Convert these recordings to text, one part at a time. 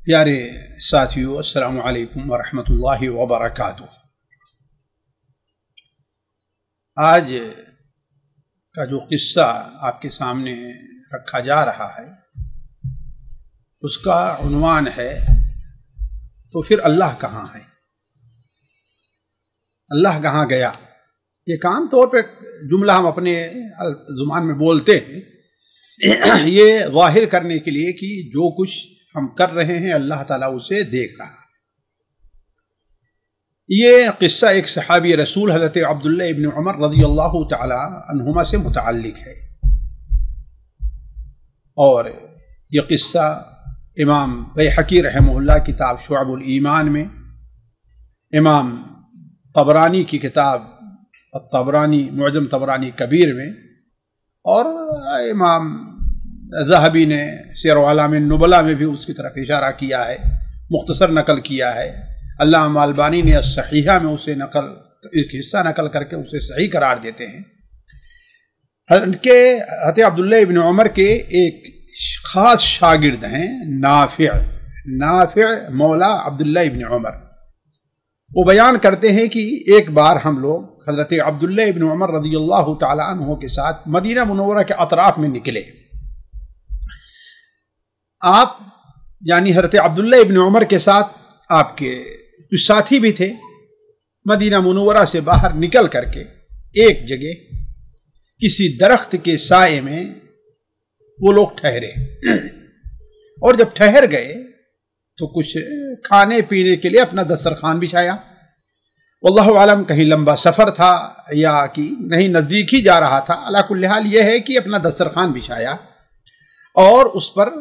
پیارے ساتھیو، السلام علیکم ورحمۃ اللہ وبرکاتہ۔ آج کا جو قصہ آپ کے سامنے رکھا جا رہا ہے اس کا عنوان ہے تو پھر اللہ کہاں ہے؟ اللہ کہاں گیا؟ یہ عام طور پہ جملہ ہم اپنے زبان میں بولتے ہیں یہ ظاہر کرنے کے لیے کہ جو کچھ ہم کر رہے ہیں اللہ تعالیٰ اسے دیکھ رہا ہے۔ یہ قصہ ایک صحابی رسول حضرت عبداللہ ابن عمر رضی اللہ تعالی عنہما سے متعلق ہے، اور یہ قصہ امام بیہقی رحمہ اللہ کتاب شعب الایمان میں، امام طبرانی کی کتاب الطبرانی معجم طبرانی کبیر میں، اور امام ذہبی نے سیر اعلام النبلاء میں بھی اس کی طرف اشارہ کیا ہے، مختصر نقل کیا ہے۔ علامہ البانی نے الصحیحہ میں اسے ایک حصہ نقل کر کے اسے صحیح قرار دیتے ہیں۔ حضرت عبداللہ ابن عمر کے ایک خاص شاگرد ہیں نافع مولا عبداللہ ابن عمر۔ وہ بیان کرتے ہیں کہ ایک بار ہم لوگ حضرت عبداللہ ابن عمر رضی اللہ تعالی عنہ کے ساتھ مدینہ منورہ کے اطراف میں نکلے۔ آپ یعنی حضرت عبداللہ ابن عمر کے ساتھ آپ کے کچھ ساتھی بھی تھے۔ مدینہ منورہ سے باہر نکل کر کے ایک جگہ کسی درخت کے سائے میں وہ لوگ ٹھہرے، اور جب ٹھہر گئے تو کچھ کھانے پینے کے لیے اپنا دسترخوان بچھایا۔ واللہ عالم کہیں لمبا سفر تھا یا کہ نہیں نزدیک ہی جا رہا تھا، علی کل حال یہ ہے کہ اپنا دسترخوان بچھایا اور اس پر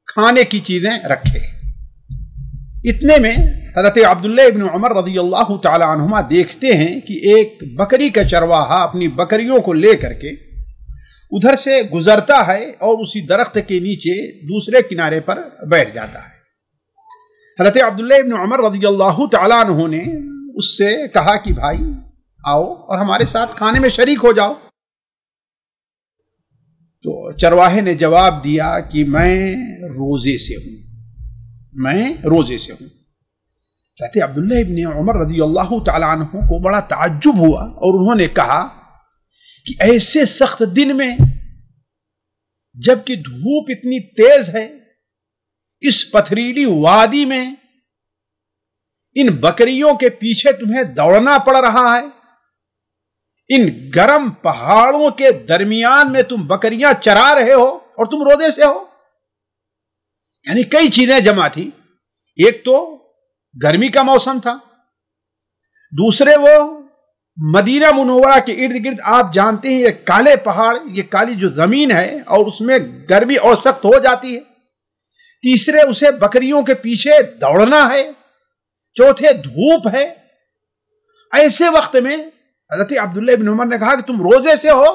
کھانے کی چیزیں رکھے۔ اتنے میں حضرت عبداللہ ابن عمر رضی اللہ تعالی عنہما دیکھتے ہیں کہ ایک بکری کا چرواہا اپنی بکریوں کو لے کر کے ادھر سے گزرتا ہے اور اسی درخت کے نیچے دوسرے کنارے پر بیٹھ جاتا ہے۔ حضرت عبداللہ ابن عمر رضی اللہ تعالی عنہ نے اس سے کہا کہ بھائی آؤ اور ہمارے ساتھ کھانے میں شریک ہو جاؤ۔ تو چرواہے نے جواب دیا کہ میں روزے سے ہوں۔ حضرت عبداللہ ابن عمر رضی اللہ تعالی عنہ کو بڑا تعجب ہوا، اور انہوں نے کہا کہ ایسے سخت دن میں جبکہ دھوپ اتنی تیز ہے، اس پتھریلی وادی میں ان بکریوں کے پیچھے تمہیں دوڑنا پڑ رہا ہے، ان گرم پہاڑوں کے درمیان میں تم بکریاں چرا رہے ہو اور تم روزے سے ہو۔ یعنی کئی چیزیں جمع تھی، ایک تو گرمی کا موسم تھا، دوسرے وہ مدینہ منورہ کے ارد گرد آپ جانتے ہیں یہ کالے پہاڑ، یہ کالی جو زمین ہے اور اس میں گرمی اور سخت ہو جاتی ہے، تیسرے اسے بکریوں کے پیچھے دوڑنا ہے، چوتھے دھوپ ہے۔ ایسے وقت میں حضرت عبداللہ ابن عمر نے کہا کہ تم روزے سے ہو؟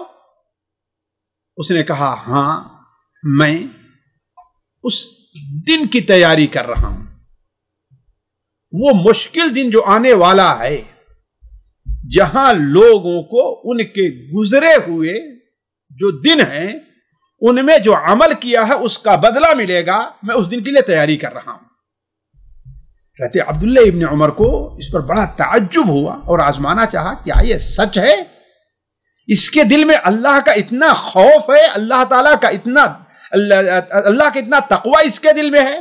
اس نے کہا ہاں، میں اس دن کی تیاری کر رہا ہوں، وہ مشکل دن جو آنے والا ہے جہاں لوگوں کو ان کے گزرے ہوئے جو دن ہیں ان میں جو عمل کیا ہے اس کا بدلہ ملے گا، میں اس دن کے لیے تیاری کر رہا ہوں۔ حضرت عبداللہ ابن عمر کو اس پر بڑا تعجب ہوا اور آزمانا چاہا کیا یہ سچ ہے؟ اس کے دل میں اللہ کا اتنا خوف ہے، اللہ تعالیٰ کا اتنا تقوی اس کے دل میں ہے؟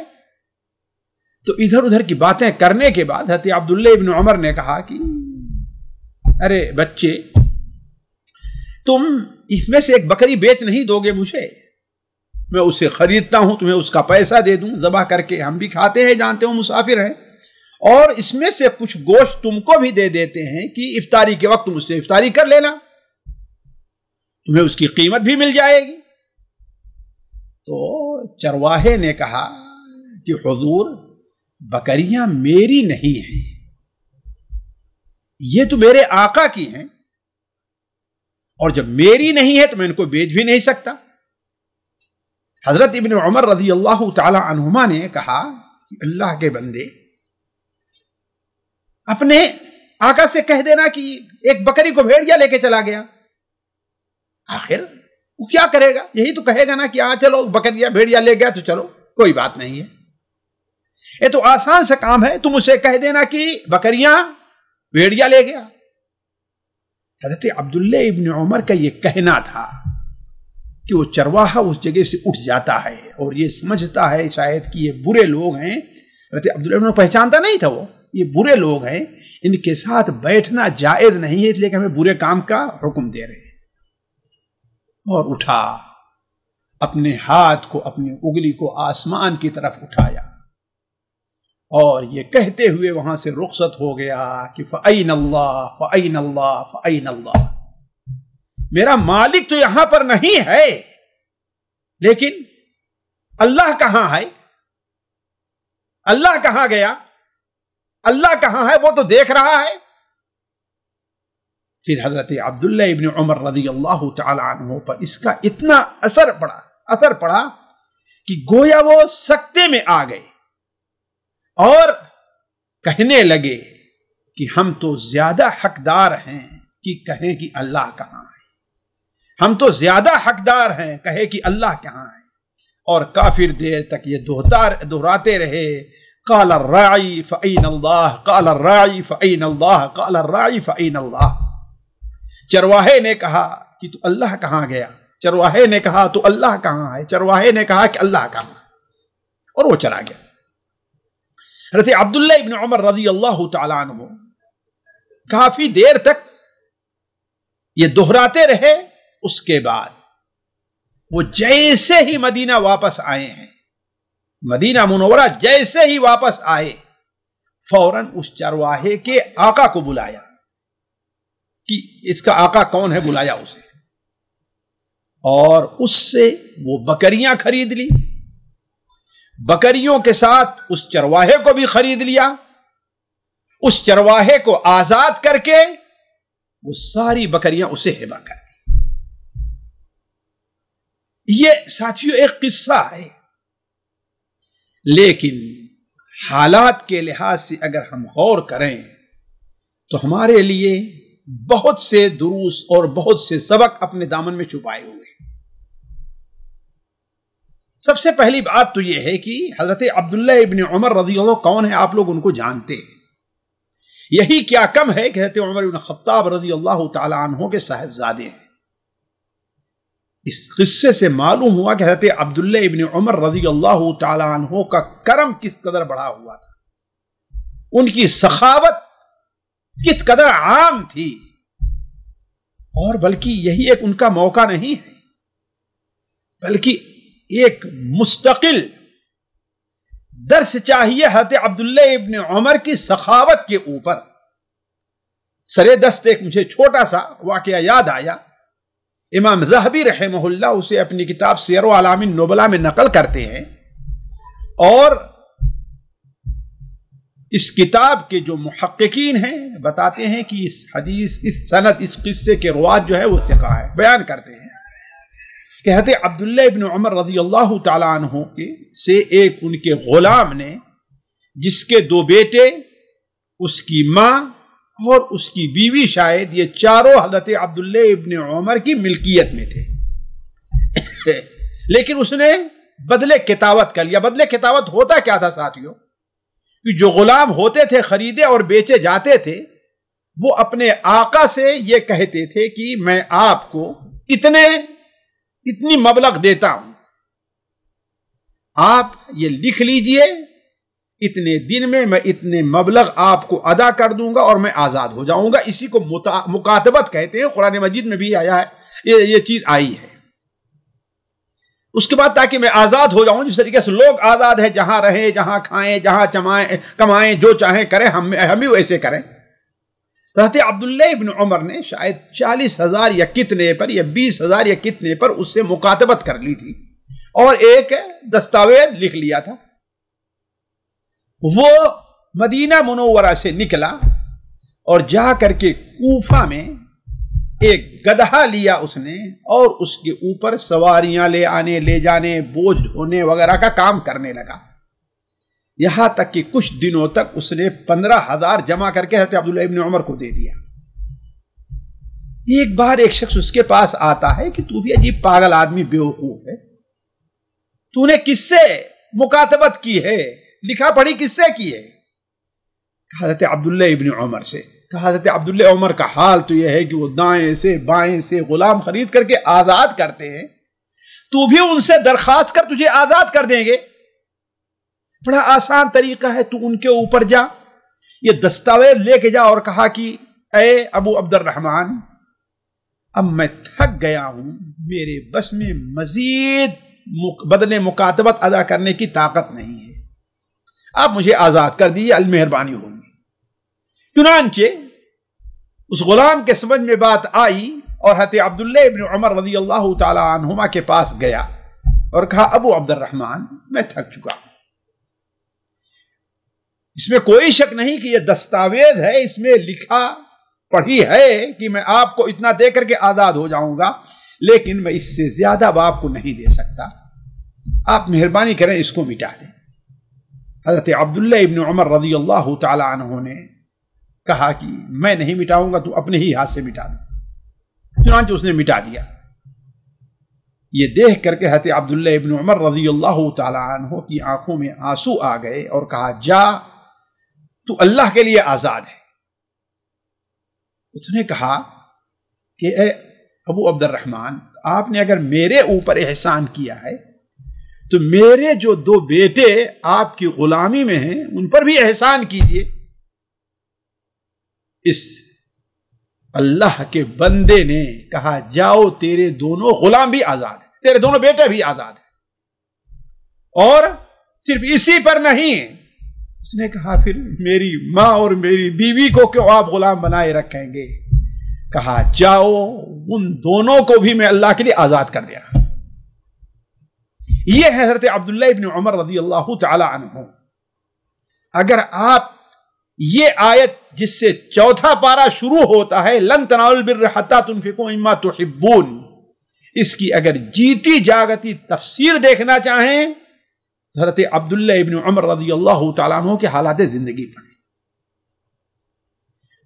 تو ادھر ادھر کی باتیں کرنے کے بعد حضرت عبداللہ ابن عمر نے کہا کہ ارے بچے، تم اس میں سے ایک بکری بیچ نہیں دو گے مجھے؟ میں اسے خریدتا ہوں، تمہیں اس کا پیسہ دے دوں، ذبح کر کے ہم بھی کھاتے ہیں، جانتے ہو مسافر ہیں، اور اس میں سے کچھ گوشت تم کو بھی دے دیتے ہیں کہ افطاری کے وقت تم اس سے افطاری کر لینا، تمہیں اس کی قیمت بھی مل جائے گی۔ تو چرواہے نے کہا کہ حضور، بکریاں میری نہیں ہیں، یہ تو میرے آقا کی ہیں، اور جب میری نہیں ہے تو میں ان کو بیچ بھی نہیں سکتا۔ حضرت ابن عمر رضی اللہ تعالی عنہما نے کہا کہ اللہ کے بندے، اپنے آقا سے کہہ دینا کہ ایک بکری کو بھیڑیا لے کے چلا گیا، آخر وہ کیا کرے گا؟ یہی تو کہے گا نا کہ چلو بکریا بھیڑیا لے گیا تو چلو کوئی بات نہیں ہے۔ یہ تو آسان سا کام ہے، تم اسے کہہ دینا کہ بکریاں بھیڑیا لے گیا۔ حضرت عبداللہ ابن عمر کا یہ کہنا تھا کہ وہ چرواہا اس جگہ سے اٹھ جاتا ہے اور یہ سمجھتا ہے شاید کہ یہ برے لوگ ہیں۔ حضرت عبداللہ ابن عمر پہچانتا نہیں تھا، وہ یہ برے لوگ ہیں، ان کے ساتھ بیٹھنا جائز نہیں ہے، اس لیے کہ ہمیں برے کام کا حکم دے رہے ہیں۔ اور اٹھا، اپنے ہاتھ کو، اپنی انگلی کو آسمان کی طرف اٹھایا اور یہ کہتے ہوئے وہاں سے رخصت ہو گیا کہ فَأَيْنَ اللَّهُ فَأَيْنَ اللَّهُ فَأَيْنَ اللَّهُ، میرا مالک تو یہاں پر نہیں ہے، لیکن اللہ کہاں ہے؟ اللہ کہاں گیا؟ اللہ کہاں ہے؟ وہ تو دیکھ رہا ہے۔ پھر حضرت عبداللہ ابن عمر رضی اللہ تعالی عنہ پر اس کا اتنا اثر پڑا کہ گویا وہ سکتے میں آ گئے اور کہنے لگے کہ ہم تو زیادہ حقدار ہیں کہ کہیں کہ اللہ کہاں ہے، ہم تو زیادہ حقدار ہیں کہے کہ اللہ کہاں ہے۔ اور کافر دیر تک یہ دہراتے رہے، قال الراعی فأین اللہ، قال الراعی فأین اللہ، قال الراعی فأین اللہ۔ چرواہے نے کہا کہ تو اللہ کہاں گیا، چرواہے نے کہا تو اللہ کہاں ہے، چرواہے نے کہا کہ اللہ کہاں ہے، اور وہ چلا گیا۔ حضرت عبداللہ ابن عمر رضی اللہ تعالیٰ عنہ کافی دیر تک یہ دہراتے رہے۔ اس کے بعد وہ جیسے ہی مدینہ واپس آئے ہیں، مدینہ منورہ جیسے ہی واپس آئے، فوراً اس چرواہے کے آقا کو بلایا کہ اس کا آقا کون ہے، بلایا اسے، اور اس سے وہ بکریاں خرید لی، بکریوں کے ساتھ اس چرواہے کو بھی خرید لیا، اس چرواہے کو آزاد کر کے وہ ساری بکریاں اسے ہبہ کر دی۔ یہ ساتھیوں ایک قصہ ہے، لیکن حالات کے لحاظ سے اگر ہم غور کریں تو ہمارے لیے بہت سے دروس اور بہت سے سبق اپنے دامن میں چھپائے ہوئے۔ سب سے پہلی بات تو یہ ہے کہ حضرت عبداللہ ابن عمر رضی اللہ کون ہے، آپ لوگ ان کو جانتے ہیں۔ یہی کیا کم ہے کہ حضرت عمر بن خطاب رضی اللہ تعالی عنہ کے صاحبزادے ہیں۔ اس قصے سے معلوم ہوا کہ حضرت عبداللہ ابن عمر رضی اللہ تعالی عنہ کا کرم کس قدر بڑا ہوا تھا، ان کی سخاوت کس قدر عام تھی، اور بلکہ یہی ایک ان کا موقع نہیں ہے، بلکہ ایک مستقل درس چاہیے حضرت عبداللہ ابن عمر کی سخاوت کے اوپر۔ سرے دست ایک مجھے چھوٹا سا واقعہ یاد آیا، امام ذہبی رحمہ اللہ اسے اپنی کتاب سیر اعلام النبلاء میں نقل کرتے ہیں، اور اس کتاب کے جو محققین ہیں بتاتے ہیں کہ اس حدیث، اس سند، اس قصے کے روات جو ہے وہ ثقہ ہے، بیان کرتے ہیں کہ حضرت عبداللہ ابن عمر رضی اللہ تعالی عنہ سے ایک ان کے غلام نے، جس کے 2 بیٹے، اس کی ماں اور اس کی بیوی، شاید یہ چاروں حضرت عبداللہ ابن عمر کی ملکیت میں تھے، لیکن اس نے بدلے کتاوت کر لیا۔ بدلے کتاوت ہوتا کیا تھا ساتھیوں، کہ جو غلام ہوتے تھے خریدے اور بیچے جاتے تھے، وہ اپنے آقا سے یہ کہتے تھے کہ میں آپ کو اتنی مبلغ دیتا ہوں، آپ یہ لکھ لیجئے، اتنے دن میں میں اتنے مبلغ آپ کو ادا کر دوں گا اور میں آزاد ہو جاؤں گا۔ اسی کو مکاتبت کہتے ہیں، قرآن مجید میں بھی آیا ہے، یہ چیز آئی ہے۔ اس کے بعد تاکہ میں آزاد ہو جاؤں، جس طریقے سے لوگ آزاد ہیں، جہاں رہیں، جہاں کھائیں، جہاں کمائیں، جو چاہیں کریں، ہم بھی ویسے کریں۔ حضرت عبداللہ ابن عمر نے شاید 40,000 یا کتنے پر، یا 20,000 یا کتنے پر اس سے مکاتبت کر لی تھی اور ایک دستاویز لکھ لیا تھا۔ وہ مدینہ منورہ سے نکلا اور جا کر کے کوفہ میں ایک گدھا لیا اس نے، اور اس کے اوپر سواریاں لے آنے، لے جانے، بوجھ ڈھونے وغیرہ کا کام کرنے لگا، یہاں تک کہ کچھ دنوں تک اس نے 15,000 جمع کر کے حضرت عبداللہ ابن عمر کو دے دیا۔ ایک بار ایک شخص اس کے پاس آتا ہے کہ تو بھی عجیب پاگل آدمی، بیوقوف ہے، تو نے کس سے مکاتبت کی ہے، لکھا پڑھی کس سے کی ہے؟ حضرت عبداللہ ابن عمر سے. حضرت عبداللہ عمر کا حال تو یہ ہے کہ وہ دائیں سے بائیں سے غلام خرید کر کے آزاد کرتے ہیں. تو بھی ان سے درخواست کر، تجھے آزاد کر دیں گے. بڑا آسان طریقہ ہے، تو ان کے اوپر جا، یہ دستاویز لے کے جا اور کہا کہ اے ابو عبد الرحمن، اب میں تھک گیا ہوں، میرے بس میں مزید بدلے مکاتبت ادا کرنے کی طاقت نہیں ہے، آپ مجھے آزاد کر دیجیے، المہربانی ہوگی. چنانچہ اس غلام کے سمجھ میں بات آئی اور حضرت عبداللہ ابن عمر رضی اللہ تعالی عنہما کے پاس گیا اور کہا ابو عبد الرحمن، میں تھک چکا ہوں. اس میں کوئی شک نہیں کہ یہ دستاویز ہے، اس میں لکھا پڑھی ہے کہ میں آپ کو اتنا دے کر کے آزاد ہو جاؤں گا، لیکن میں اس سے زیادہ اب آپ کو نہیں دے سکتا، آپ مہربانی کریں اس کو مٹا دیں. حضرت عبداللہ ابن عمر رضی اللہ تعالی عنہ نے کہا کہ میں نہیں مٹاؤں گا، تو اپنے ہی ہاتھ سے مٹا دو. چنانچہ اس نے مٹا دیا. یہ دیکھ کر کے حضرت عبداللہ ابن عمر رضی اللہ تعالی عنہ کی آنکھوں میں آنسو آ گئے اور کہا جا، تو اللہ کے لیے آزاد ہے. اس نے کہا کہ اے ابو عبد الرحمن، آپ نے اگر میرے اوپر احسان کیا ہے تو میرے جو 2 بیٹے آپ کی غلامی میں ہیں ان پر بھی احسان کیجیے. اس اللہ کے بندے نے کہا جاؤ، تیرے دونوں غلام بھی آزاد ہیں، تیرے دونوں بیٹے بھی آزاد ہیں. اور صرف اسی پر نہیں، اس نے کہا پھر میری ماں اور میری بیوی کو کیوں آپ غلام بنائے رکھیں گے؟ کہا جاؤ، ان دونوں کو بھی میں اللہ کے لیے آزاد کر دے رہا. یہ ہے حضرت عبداللہ ابن عمر رضی اللہ تعالی عنہ. اگر آپ یہ آیت جس سے 4تھا پارہ شروع ہوتا ہے لن تنالوا البر حتی تنفقوا مما تحبون، اس کی اگر جیتی جاگتی تفسیر دیکھنا چاہیں تو حضرت عبداللہ ابن عمر رضی اللہ تعالیٰ عنہ کے حالات زندگی پڑھیں.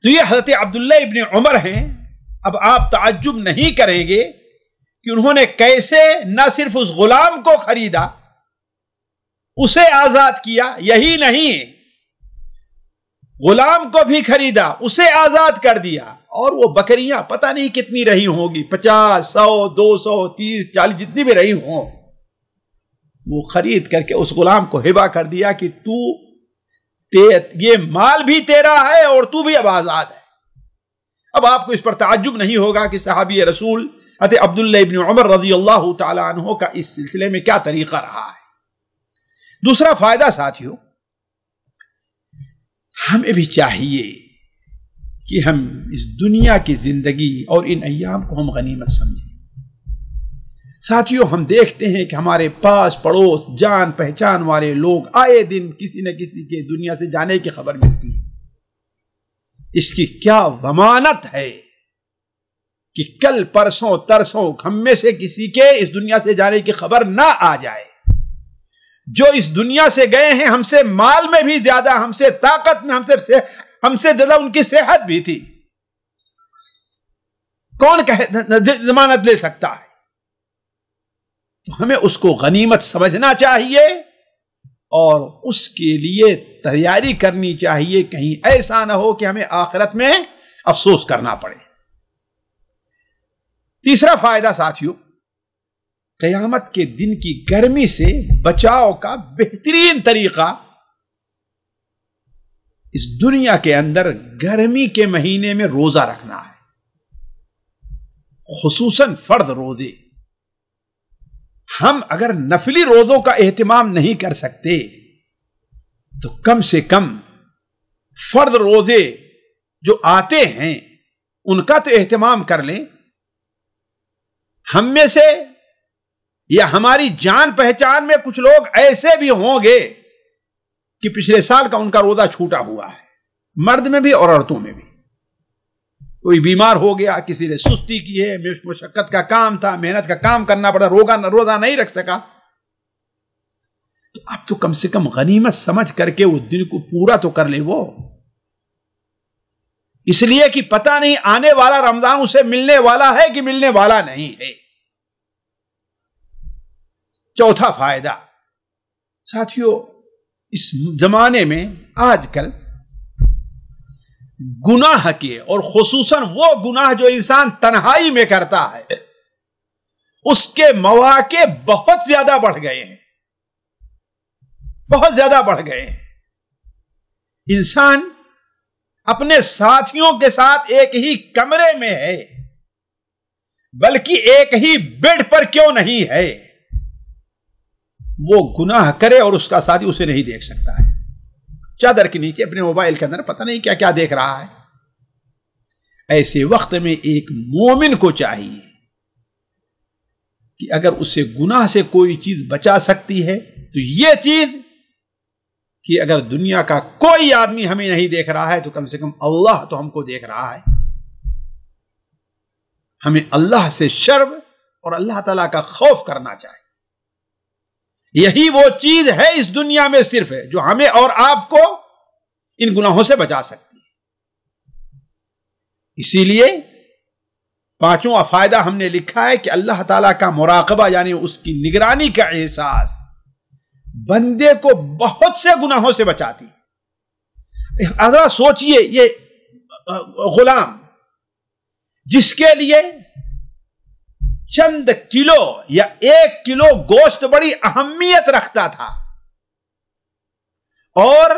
تو یہ حضرت عبداللہ ابن عمر ہیں. اب آپ تعجب نہیں کریں گے کہ انہوں نے کیسے نہ صرف اس غلام کو خریدا، اسے آزاد کیا، یہی نہیں غلام کو بھی خریدا، اسے آزاد کر دیا، اور وہ بکریاں پتہ نہیں کتنی رہی ہوں گی، 50 100 200 30 40 جتنی بھی رہی ہوں، وہ خرید کر کے اس غلام کو ہبہ کر دیا کہ یہ مال بھی تیرا ہے اور تو بھی اب آزاد ہے. اب آپ کو اس پر تعجب نہیں ہوگا کہ صحابی رسول حضرت عبداللہ ابن عمر رضی اللہ تعالی عنہ کا اس سلسلے میں کیا طریقہ رہا ہے. دوسرا فائدہ ساتھیوں، ہمیں بھی چاہیے کہ ہم اس دنیا کی زندگی اور ان ایام کو ہم غنیمت سمجھیں. ساتھیوں، ہم دیکھتے ہیں کہ ہمارے پاس پڑوس جان پہچان والے لوگ آئے دن کسی نہ کسی کے دنیا سے جانے کی خبر ملتی ہے. اس کی کیا ضمانت ہے کہ کل پرسوں ترسوں ہم میں سے کسی کے اس دنیا سے جانے کی خبر نہ آ جائے؟ جو اس دنیا سے گئے ہیں ہم سے مال میں بھی زیادہ، ہم سے طاقت میں، ہم سے زیادہ ان کی صحت بھی تھی. کون ضمانت لے سکتا ہے؟ تو ہمیں اس کو غنیمت سمجھنا چاہیے اور اس کے لیے تیاری کرنی چاہیے، کہیں ایسا نہ ہو کہ ہمیں آخرت میں افسوس کرنا پڑے. تیسرا فائدہ ساتھیوں، قیامت کے دن کی گرمی سے بچاؤ کا بہترین طریقہ اس دنیا کے اندر گرمی کے مہینے میں روزہ رکھنا ہے، خصوصاً فرض روزے. ہم اگر نفلی روزوں کا اہتمام نہیں کر سکتے تو کم سے کم فرض روزے جو آتے ہیں ان کا تو اہتمام کر لیں. ہم میں سے یا ہماری جان پہچان میں کچھ لوگ ایسے بھی ہوں گے کہ پچھلے سال کا ان کا روزہ چھوٹا ہوا ہے، مرد میں بھی اور عورتوں میں بھی. کوئی بیمار ہو گیا، کسی نے سستی کی ہے، مشقت کا کام تھا، محنت کا کام کرنا پڑا، روزہ نہیں رکھ سکا. تو اب تو کم سے کم غنیمت سمجھ کر کے اس دن کو پورا تو کر لے وہ، اس لیے کہ پتہ نہیں آنے والا رمضان اسے ملنے والا ہے کہ ملنے والا نہیں ہے. چوتھا فائدہ ساتھیوں، اس زمانے میں آج کل گناہ کے، اور خصوصاً وہ گناہ جو انسان تنہائی میں کرتا ہے، اس کے مواقع بہت زیادہ بڑھ گئے ہیں، بہت زیادہ بڑھ گئے ہیں۔ انسان اپنے ساتھیوں کے ساتھ ایک ہی کمرے میں ہے، بلکہ ایک ہی بیڈ پر کیوں نہیں ہے، وہ گناہ کرے اور اس کا ساتھی اسے نہیں دیکھ سکتا ہے، چادر کے نیچے اپنے موبائل کے اندر پتہ نہیں کیا کیا دیکھ رہا ہے۔ ایسے وقت میں ایک مومن کو چاہیے کہ اگر اسے گناہ سے کوئی چیز بچا سکتی ہے تو یہ چیز کہ اگر دنیا کا کوئی آدمی ہمیں نہیں دیکھ رہا ہے تو کم سے کم اللہ تو ہم کو دیکھ رہا ہے۔ ہمیں اللہ سے شرم اور اللہ تعالیٰ کا خوف کرنا چاہیے۔ یہی وہ چیز ہے اس دنیا میں صرف ہے جو ہمیں اور آپ کو ان گناہوں سے بچا سکتی ہے۔ اسی لیے پانچواں فائدہ ہم نے لکھا ہے کہ اللہ تعالیٰ کا مراقبہ یعنی اس کی نگرانی کا احساس بندے کو بہت سے گناہوں سے بچاتی ہے۔ ذرا سوچئے، یہ غلام جس کے لیے چند کلو یا 1 کلو گوشت بڑی اہمیت رکھتا تھا اور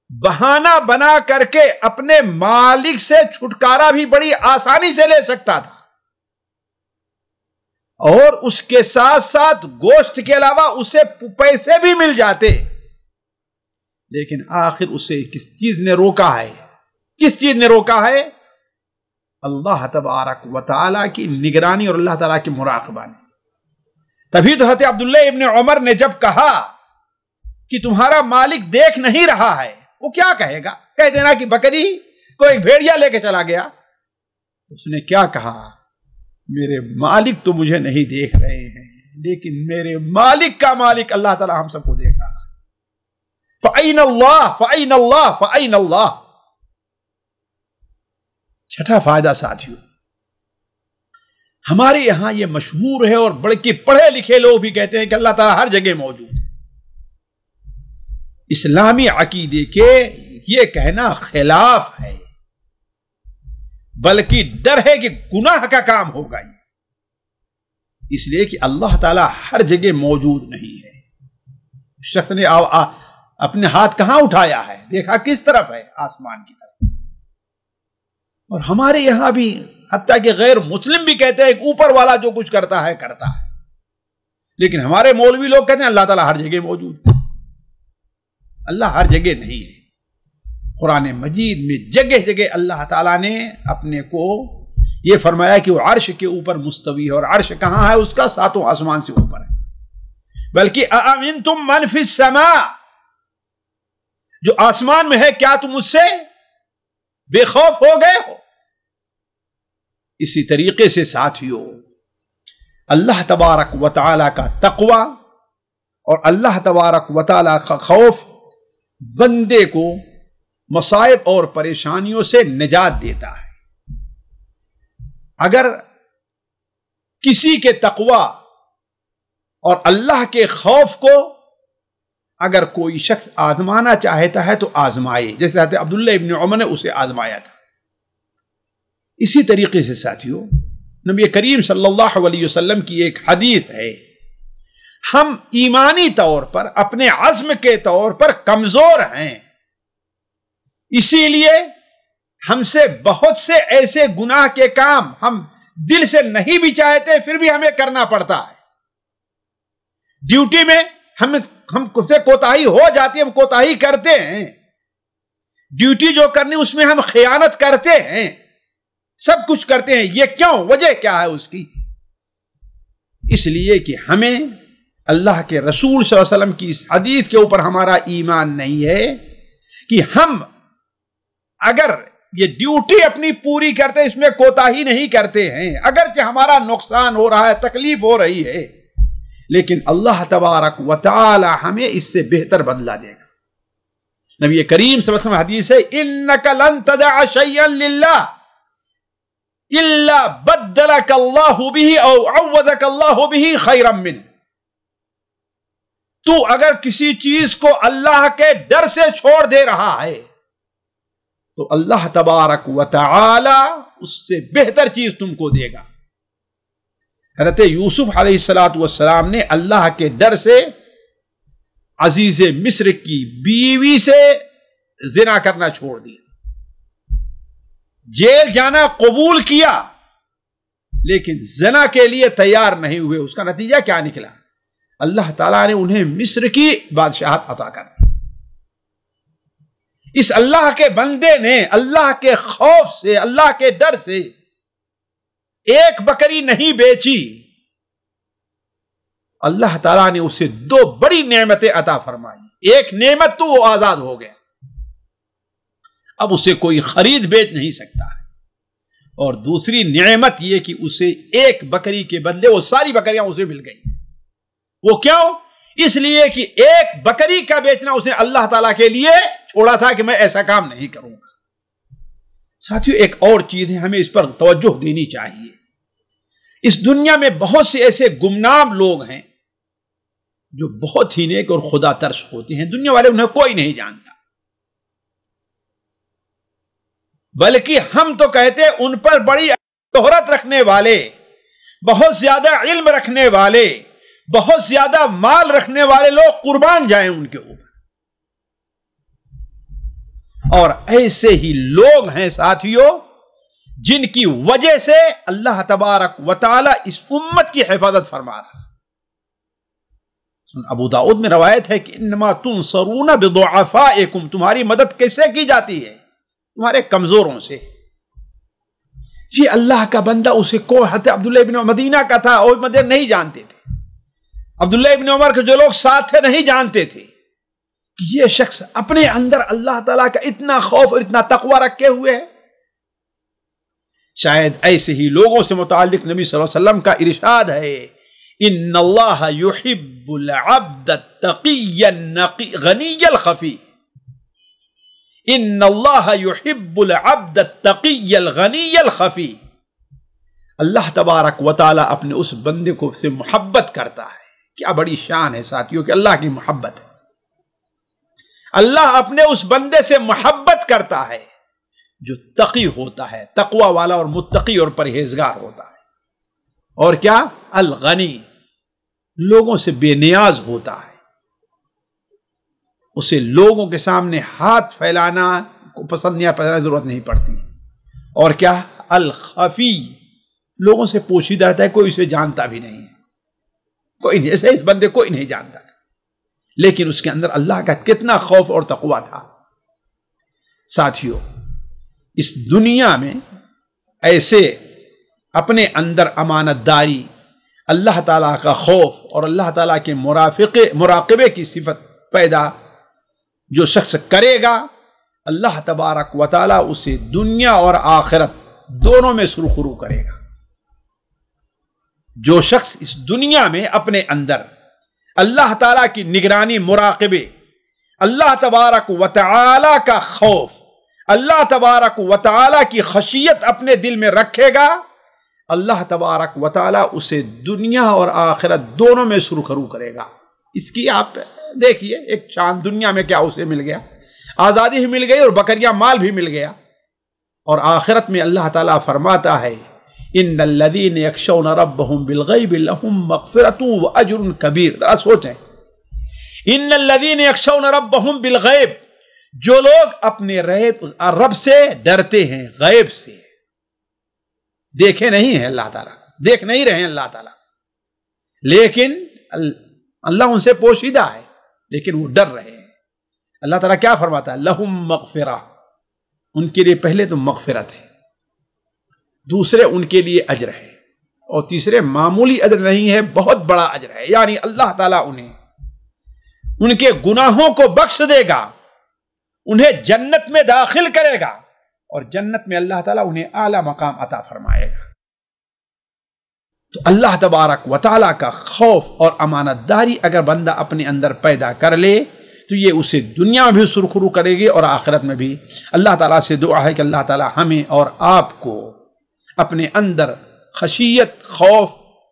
بہانہ بنا کر کے اپنے مالک سے چھٹکارا بھی بڑی آسانی سے لے سکتا تھا، اور اس کے ساتھ ساتھ گوشت کے علاوہ اسے پیسے بھی مل جاتے، لیکن آخر اسے کس چیز نے روکا ہے؟ کس چیز نے روکا ہے؟ اللہ تبارک و تعالیٰ کی نگرانی اور اللہ تعالیٰ کی مراقبہ نے۔ تبھی تو حضرت عبداللہ ابن عمر نے جب کہا کہ تمہارا مالک دیکھ نہیں رہا ہے، وہ کیا کہے گا؟ کہہ دینا کہ بکری کو ایک بھیڑیا لے کے چلا گیا۔ اس نے کیا کہا؟ میرے مالک تو مجھے نہیں دیکھ رہے ہیں، لیکن میرے مالک کا مالک اللہ تعالیٰ ہم سب کو دیکھ رہا ہے۔ فَأَيْنَ اللَّهُ فَأَيْنَ اللَّهُ فَأَيْنَ اللَّهُ۔ چھٹا فائدہ ساتھیوں، ہمارے یہاں یہ مشہور ہے اور بڑے پڑھے لکھے لوگ بھی کہتے ہیں کہ اللہ تعالیٰ ہر جگہ موجود ہے۔ اسلامی عقیدے کے یہ کہنا خلاف ہے، بلکہ ڈر ہے کہ گناہ کا کام ہوگا یہ، اس لیے کہ اللہ تعالیٰ ہر جگہ موجود نہیں ہے۔ شخص نے اپنے ہاتھ کہاں اٹھایا ہے؟ دیکھا کس طرف ہے؟ آسمان کی طرف۔ اور ہمارے یہاں بھی حتیٰ کہ غیر مسلم بھی کہتے ہیں کہ اوپر والا جو کچھ کرتا ہے کرتا ہے، لیکن ہمارے مولوی لوگ کہتے ہیں اللہ تعالیٰ ہر جگہ موجود ہے۔ اللہ ہر جگہ نہیں ہے۔ قرآن مجید میں جگہ جگہ اللہ تعالیٰ نے اپنے کو یہ فرمایا کہ وہ عرش کے اوپر مستوی ہے، اور عرش کہاں ہے؟ اس کا 7 آسمان سے اوپر ہے۔ بلکہ اَأَمِنْتُمْ مَنْ فِي السَّمَاءِ، جو آسمان میں ہے، کیا تم اس سے بے خوف ہو گئے ہو؟ اسی طریقے سے ساتھیوں، اللہ تبارک و تعالی کا تقوی اور اللہ تبارک و تعالی کا خوف بندے کو مصائب اور پریشانیوں سے نجات دیتا ہے۔ اگر کسی کے تقوی اور اللہ کے خوف کو اگر کوئی شخص آزمانا چاہتا ہے تو آزمائے، جیسے حضرت عبداللہ ابن عمر نے اسے آزمایا تھا۔ اسی طریقے سے ساتھیوں، نبی کریم صلی اللہ علیہ وسلم کی ایک حدیث ہے، ہم ایمانی طور پر اپنے عزم کے طور پر کمزور ہیں، اسی لیے ہم سے بہت سے ایسے گناہ کے کام ہم دل سے نہیں بھی چاہتے پھر بھی ہمیں کرنا پڑتا ہے۔ ڈیوٹی میں ہم سے کوتاہی ہو جاتی ہے، ہم کوتاہی کرتے ہیں، ڈیوٹی جو کرنی اس میں ہم خیانت کرتے ہیں، سب کچھ کرتے ہیں۔ یہ کیوں؟ وجہ کیا ہے اس کی؟ اس لیے کہ ہمیں اللہ کے رسول صلی اللہ علیہ وسلم کی اس حدیث کے اوپر ہمارا ایمان نہیں ہے کہ ہم اگر یہ ڈیوٹی اپنی پوری کرتے اس میں کوتاہی نہیں کرتے ہیں، اگرچہ ہمارا نقصان ہو رہا ہے، تکلیف ہو رہی ہے، لیکن اللہ تبارک و تعالی ہمیں اس سے بہتر بدلہ دے گا۔ نبی کریم صلی اللہ علیہ وسلم حدیث ہے، اِنَّكَ لَن تَدَعَ شَيْئًا لِلَّهِ إِلَّا بَدَّلَكَ اللَّهُ بِهِ أَوْ عَوَّضَكَ اللَّهُ بِهِ خَيْرًا مِّنْهُ۔ تو اگر کسی چیز کو اللہ کے ڈر سے چھوڑ دے رہا ہے تو اللہ تبارک و تعالی اس سے بہتر چیز تم کو دے گا۔ حضرت یوسف علیہ السلام نے اللہ کے ڈر سے عزیز مصر کی بیوی سے زنا کرنا چھوڑ دیا، جیل جانا قبول کیا، لیکن زنا کے لیے تیار نہیں ہوئے۔ اس کا نتیجہ کیا نکلا؟ اللہ تعالیٰ نے انہیں مصر کی بادشاہت عطا کر دی۔ اس اللہ کے بندے نے اللہ کے خوف سے، اللہ کے ڈر سے ایک بکری نہیں بیچی، اللہ تعالیٰ نے اسے 2 بڑی نعمتیں عطا فرمائی۔ ایک نعمت تو وہ آزاد ہو گیا، اب اسے کوئی خرید بیچ نہیں سکتا ہے، اور دوسری نعمت یہ کہ اسے ایک بکری کے بدلے وہ ساری بکریاں اسے مل گئی۔ وہ کیوں؟ اس لیے کہ ایک بکری کا بیچنا اسے اللہ تعالیٰ کے لیے چھوڑا تھا کہ میں ایسا کام نہیں کروں گا۔ ساتھیو، ایک اور چیز ہے، ہمیں اس پر توجہ دینی چاہیے۔ اس دنیا میں بہت سے ایسے گمنام لوگ ہیں جو بہت ہی نیک اور خدا ترس ہوتے ہیں، دنیا والے انہیں کوئی نہیں جانتا، بلکہ ہم تو کہتے ان پر بڑی شہرت رکھنے والے، بہت زیادہ علم رکھنے والے، بہت زیادہ مال رکھنے والے لوگ قربان جائیں ان کے اوپر۔ اور ایسے ہی لوگ ہیں ساتھیوں جن کی وجہ سے اللہ تبارک و تعالی اس امت کی حفاظت فرما رہا ہے۔ ابو داؤد میں روایت ہے کہ انما تنصرون بضعفائکم، تمہاری مدد کیسے کی جاتی ہے؟ تمہارے کمزوروں سے۔ یہ اللہ کا بندہ، اسے کو حضرت عبداللہ ابن مدینہ کا تھا، وہ مدد نہیں جانتے تھے، عبداللہ ابن عمر کے جو لوگ ساتھ تھے نہیں جانتے تھے کہ یہ شخص اپنے اندر اللہ تعالیٰ کا اتنا خوف اور اتنا تقوی رکھے ہوئے ہے۔ شاید ایسے ہی لوگوں سے متعلق نبی صلی اللہ علیہ وسلم کا ارشاد ہے، ان اللہ یحب العبد التقی الغنی الخفی، ان اللہ یحب العبد التقی الغنی الخفی۔ اللہ تبارک و تعالی اپنے اس بندے کو سے محبت کرتا ہے۔ کیا بڑی شان ہے ساتھیوں کہ اللہ کی محبت ہے۔ اللہ اپنے اس بندے سے محبت کرتا ہے جو تقی ہوتا ہے، تقوی والا اور متقی اور پرہیزگار ہوتا ہے، اور کیا؟ الغنی، لوگوں سے بے نیاز ہوتا ہے، اسے لوگوں کے سامنے ہاتھ پھیلانا کو پسند یا پسند ضرورت نہیں پڑتی، اور کیا؟ الخفی، لوگوں سے پوشیدہ رہتا ہے، کوئی اسے جانتا بھی نہیں ہے، کوئی نہیں، ایسے اس بندے کوئی نہیں جانتا، لیکن اس کے اندر اللہ کا کتنا خوف اور تقوی تھا۔ ساتھیوں، اس دنیا میں ایسے اپنے اندر امانت داری، اللہ تعالیٰ کا خوف اور اللہ تعالیٰ کے مراقبے کی صفت پیدا جو شخص کرے گا، اللہ تبارک و تعالیٰ اسے دنیا اور آخرت دونوں میں سرخرو کرے گا۔ جو شخص اس دنیا میں اپنے اندر اللہ تعالیٰ کی نگرانی، مراقبے، اللہ تبارک و تعالیٰ کا خوف، اللہ تبارک و تعالیٰ کی خشیت اپنے دل میں رکھے گا، اللہ تبارک و تعالیٰ اسے دنیا اور آخرت دونوں میں سرخرو کرے گا۔ اس کی آپ دیکھیے ایک شان، دنیا میں کیا اسے مل گیا؟ آزادی ہی مل گئی اور بکریاں مال بھی مل گیا، اور آخرت میں اللہ تعالیٰ فرماتا ہے ان الذین یخشون ربهم بالغیب لهم مغفرۃ واجر کبیر۔ ذرا سوچیں، ان الذین یخشون ربهم بالغیب، جو لوگ اپنے رب سے ڈرتے ہیں، غیب سے، دیکھے نہیں ہیں اللہ تعالیٰ، دیکھ نہیں رہے ہیں اللہ تعالیٰ، لیکن اللہ ان سے پوشیدہ ہے، لیکن وہ ڈر رہے ہیں۔ اللہ تعالیٰ کیا فرماتا ہے؟ لہم مغفرہ، ان کے لیے پہلے تو مغفرت ہے، دوسرے ان کے لیے اجر ہے، اور تیسرے معمولی اجر نہیں ہے، بہت بڑا اجر ہے، یعنی اللہ تعالیٰ انہیں ان کے گناہوں کو بخش دے گا، انہیں جنت میں داخل کرے گا، اور جنت میں اللہ تعالیٰ انہیں اعلیٰ مقام عطا فرمائے گا۔ تو اللہ تبارک و تعالیٰ کا خوف اور امانت داری اگر بندہ اپنے اندر پیدا کر لے تو یہ اسے دنیا میں بھی سرخرو کرے گی اور آخرت میں بھی۔ اللہ تعالیٰ سے دعا ہے کہ اللہ تعالیٰ ہمیں اور آپ کو اپنے اندر خشیت، خوف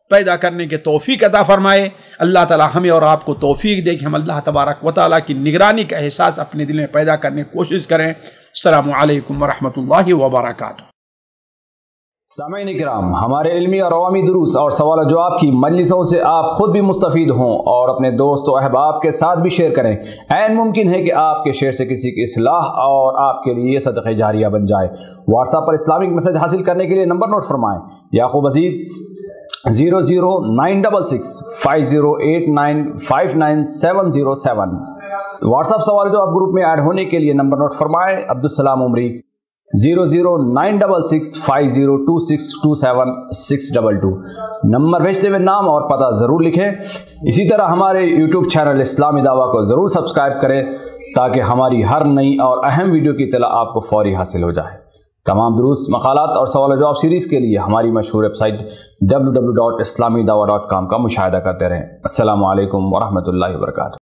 پیدا کرنے کے توفیق عطا فرمائے۔ اللہ تعالی ہمیں اور آپ کو توفیق دے کہ ہم اللہ تبارک و تعالیٰ کی نگرانی کا احساس اپنے دل میں پیدا کرنے کی کوشش کریں۔ السلام علیکم ورحمۃ اللہ وبرکاتہ۔ سامعین کرام، ہمارے علمی اور عوامی دروس اور سوال و جواب کی مجلسوں سے آپ خود بھی مستفید ہوں اور اپنے دوست و احباب کے ساتھ بھی شیئر کریں۔ عین ممکن ہے کہ آپ کے شیئر سے کسی کی اصلاح اور آپ کے لیے صدقہ جاریہ بن جائے۔ واٹس ایپ پر اسلامک میسج حاصل کرنے کے لیے نمبر نوٹ فرمائیں: یعقوب عزیز 00966 5089 59707۔ واٹس ایپ سوال جو آپ گروپ میں ایڈ ہونے کے لیے نمبر نوٹ فرمائیں: عبدالسلام عمری 00966 502627 622۔ نمبر بھیجتے ہوئے نام اور پتہ ضرور لکھیں۔ اسی طرح ہمارے یوٹیوب چینل اسلامی دعویٰ کو ضرور سبسکرائب کریں تاکہ ہماری ہر نئی اور اہم ویڈیو کی اطلاع آپ کو فوری حاصل ہو جائے۔ تمام دروس، مقالات اور سوال و جواب سیریز کے لیے ہماری مشہور ویب سائٹ www.islamidawah.com کا مشاہدہ کرتے رہیں۔ السلام علیکم ورحمۃ اللہ وبرکاتہ۔